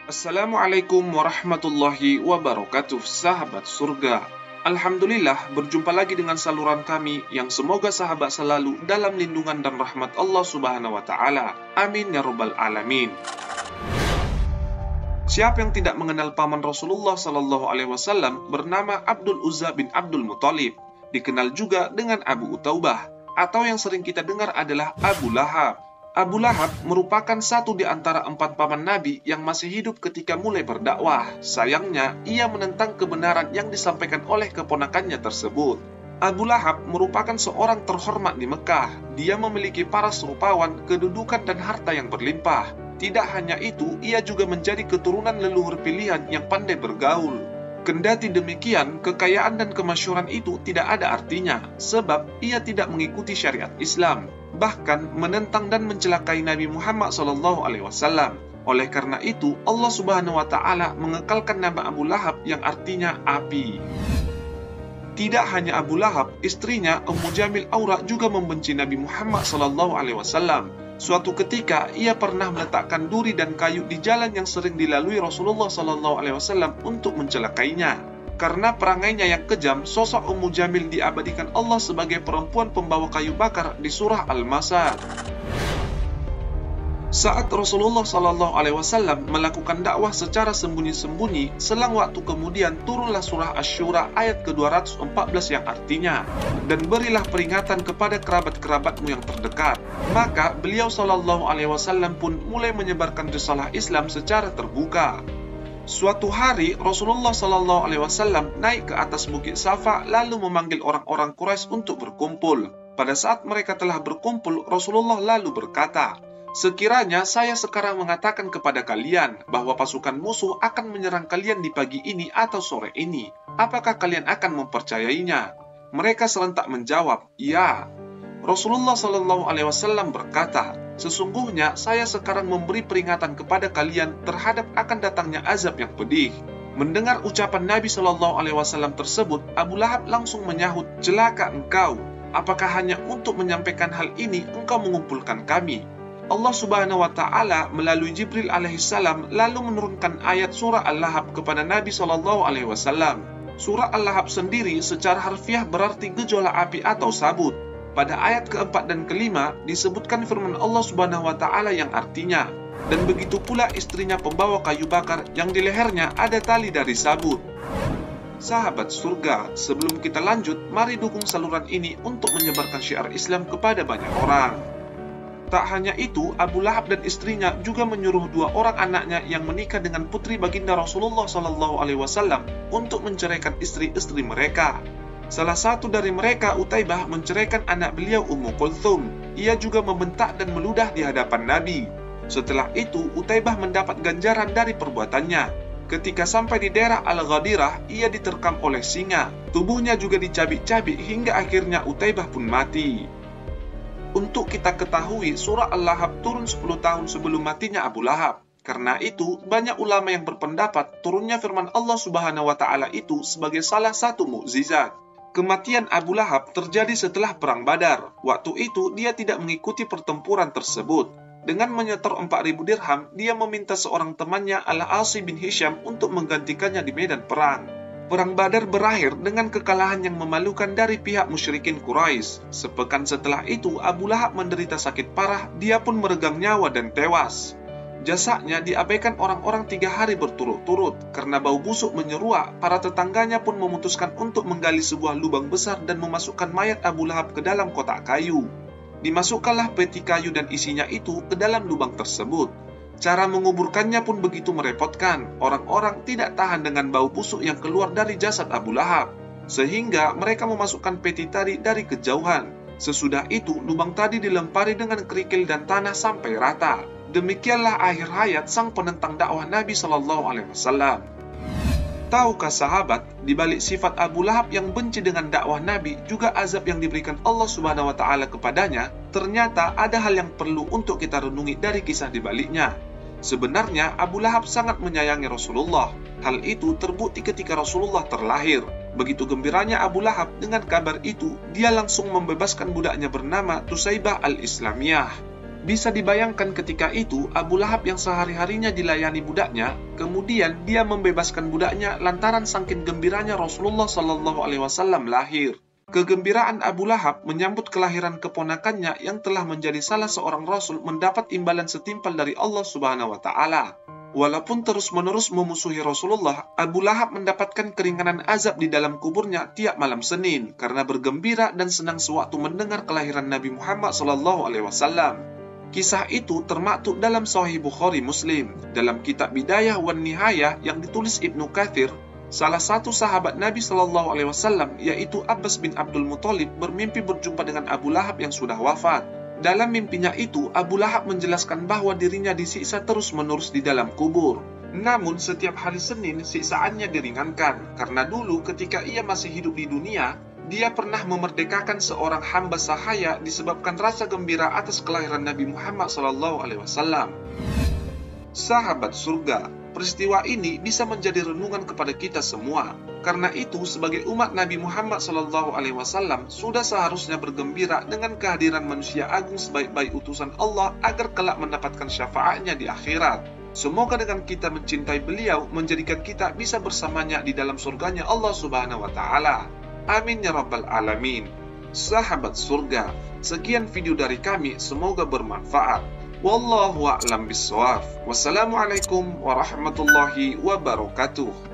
Assalamualaikum warahmatullahi wabarakatuh, sahabat surga. Alhamdulillah, berjumpa lagi dengan saluran kami yang semoga sahabat selalu dalam lindungan dan rahmat Allah Subhanahu wa Ta'ala. Amin ya Rabbal 'Alamin. Siapa yang tidak mengenal paman Rasulullah Sallallahu Alaihi Wasallam bernama Abdul Uzza bin Abdul Muthalib, dikenal juga dengan Abu Utaubah, atau yang sering kita dengar adalah Abu Lahab. Abu Lahab merupakan satu di antara 4 paman Nabi yang masih hidup ketika mulai berdakwah. Sayangnya, ia menentang kebenaran yang disampaikan oleh keponakannya tersebut. Abu Lahab merupakan seorang terhormat di Mekah. Dia memiliki para serupawan, kedudukan dan harta yang berlimpah. Tidak hanya itu, ia juga menjadi keturunan leluhur pilihan yang pandai bergaul. Kendati demikian, kekayaan dan kemasyhuran itu tidak ada artinya, sebab ia tidak mengikuti syariat Islam, bahkan menentang dan mencelakai Nabi Muhammad SAW. Oleh karena itu, Allah Subhanahu wa Ta'ala mengekalkan nama Abu Lahab yang artinya api. Tidak hanya Abu Lahab, istrinya Ummu Jamil Aura juga membenci Nabi Muhammad SAW. Suatu ketika, ia pernah meletakkan duri dan kayu di jalan yang sering dilalui Rasulullah SAW untuk mencelakainya. Karena perangainya yang kejam, sosok Ummu Jamil diabadikan Allah sebagai perempuan pembawa kayu bakar di surah Al-Masad. Saat Rasulullah SAW melakukan dakwah secara sembunyi-sembunyi, selang waktu kemudian turunlah surah Asy-Syura ayat ke-214 yang artinya, "Dan berilah peringatan kepada kerabat-kerabatmu yang terdekat." Maka beliau SAW pun mulai menyebarkan risalah Islam secara terbuka. Suatu hari Rasulullah SAW naik ke atas bukit Safa lalu memanggil orang-orang Quraisy untuk berkumpul. Pada saat mereka telah berkumpul, Rasulullah lalu berkata, "Sekiranya saya sekarang mengatakan kepada kalian bahwa pasukan musuh akan menyerang kalian di pagi ini atau sore ini, apakah kalian akan mempercayainya?" Mereka serentak menjawab, "Ya." Rasulullah SAW berkata, "Sesungguhnya saya sekarang memberi peringatan kepada kalian terhadap akan datangnya azab yang pedih." Mendengar ucapan Nabi SAW tersebut, Abu Lahab langsung menyahut, "Celaka engkau! Apakah hanya untuk menyampaikan hal ini engkau mengumpulkan kami?" Allah Subhanahu wa Ta'ala melalui Jibril alaihissalam lalu menurunkan ayat surah Al-Lahab kepada Nabi SAW. Surah Al-Lahab sendiri secara harfiah berarti gejolak api atau sabut. Pada ayat keempat dan kelima disebutkan firman Allah Subhanahu wa Ta'ala yang artinya, "Dan begitu pula istrinya pembawa kayu bakar yang di lehernya ada tali dari sabut." Sahabat surga, sebelum kita lanjut, mari dukung saluran ini untuk menyebarkan syiar Islam kepada banyak orang. Tak hanya itu, Abu Lahab dan istrinya juga menyuruh 2 orang anaknya yang menikah dengan putri baginda Rasulullah SAW untuk menceraikan istri-istri mereka. Salah satu dari mereka, Utaibah, menceraikan anak beliau Ummu Kulthum. Ia juga membentak dan meludah di hadapan Nabi. Setelah itu, Utaibah mendapat ganjaran dari perbuatannya. Ketika sampai di daerah Al-Ghadirah, ia diterkam oleh singa. Tubuhnya juga dicabik-cabik hingga akhirnya Utaibah pun mati. Untuk kita ketahui, surah Al-Lahab turun 10 tahun sebelum matinya Abu Lahab. Karena itu, banyak ulama yang berpendapat turunnya firman Allah Subhanahu wa Ta'ala itu sebagai salah satu mukjizat. Kematian Abu Lahab terjadi setelah Perang Badar. Waktu itu, dia tidak mengikuti pertempuran tersebut. Dengan menyetor 4.000 dirham, dia meminta seorang temannya Al-Asi bin Hisham untuk menggantikannya di medan perang. Perang Badar berakhir dengan kekalahan yang memalukan dari pihak musyrikin Quraisy. Sepekan setelah itu, Abu Lahab menderita sakit parah, dia pun meregang nyawa dan tewas. Jasadnya diabaikan orang-orang 3 hari berturut-turut. Karena bau busuk menyeruak, para tetangganya pun memutuskan untuk menggali sebuah lubang besar dan memasukkan mayat Abu Lahab ke dalam kotak kayu. Dimasukkanlah peti kayu dan isinya itu ke dalam lubang tersebut. Cara menguburkannya pun begitu merepotkan. Orang-orang tidak tahan dengan bau busuk yang keluar dari jasad Abu Lahab, sehingga mereka memasukkan peti tadi dari kejauhan. Sesudah itu, lubang tadi dilempari dengan kerikil dan tanah sampai rata. Demikianlah akhir hayat sang penentang dakwah Nabi SAW. Tahukah sahabat, di balik sifat Abu Lahab yang benci dengan dakwah Nabi, juga azab yang diberikan Allah Subhanahu wa Ta'ala kepadanya, ternyata ada hal yang perlu untuk kita renungi dari kisah di baliknya. Sebenarnya Abu Lahab sangat menyayangi Rasulullah. Hal itu terbukti ketika Rasulullah terlahir. Begitu gembiranya Abu Lahab dengan kabar itu, dia langsung membebaskan budaknya bernama Tusaibah al-Islamiyah. Bisa dibayangkan ketika itu Abu Lahab yang sehari-harinya dilayani budaknya, kemudian dia membebaskan budaknya lantaran saking gembiranya Rasulullah Shallallahu Alaihi Wasallam lahir. Kegembiraan Abu Lahab menyambut kelahiran keponakannya yang telah menjadi salah seorang Rasul mendapat imbalan setimpal dari Allah Subhanahu Wa Taala. Walaupun terus-menerus memusuhi Rasulullah, Abu Lahab mendapatkan keringanan azab di dalam kuburnya tiap malam Senin karena bergembira dan senang sewaktu mendengar kelahiran Nabi Muhammad Shallallahu Alaihi Wasallam. Kisah itu termaktub dalam Sahih Bukhari Muslim. Dalam kitab Bidayah wan Nihayah yang ditulis Ibnu Katsir, salah satu sahabat Nabi Shallallahu Alaihi Wasallam yaitu Abbas bin Abdul Muthalib bermimpi berjumpa dengan Abu Lahab yang sudah wafat. Dalam mimpinya itu, Abu Lahab menjelaskan bahwa dirinya disiksa terus-menerus di dalam kubur. Namun setiap hari Senin siksaannya diringankan, karena dulu ketika ia masih hidup di dunia, dia pernah memerdekakan seorang hamba sahaya disebabkan rasa gembira atas kelahiran Nabi Muhammad SAW. Sahabat surga, peristiwa ini bisa menjadi renungan kepada kita semua. Karena itu, sebagai umat Nabi Muhammad SAW sudah seharusnya bergembira dengan kehadiran manusia agung sebaik-baik utusan Allah agar kelak mendapatkan syafaatnya di akhirat. Semoga dengan kita mencintai beliau, menjadikan kita bisa bersamanya di dalam surganya Allah Subhanahu Wa Taala. Amin ya rabbal alamin. Sahabat surga, sekian video dari kami, semoga bermanfaat. Wallahu a'lam bishawab. Wassalamualaikum warahmatullahi wabarakatuh.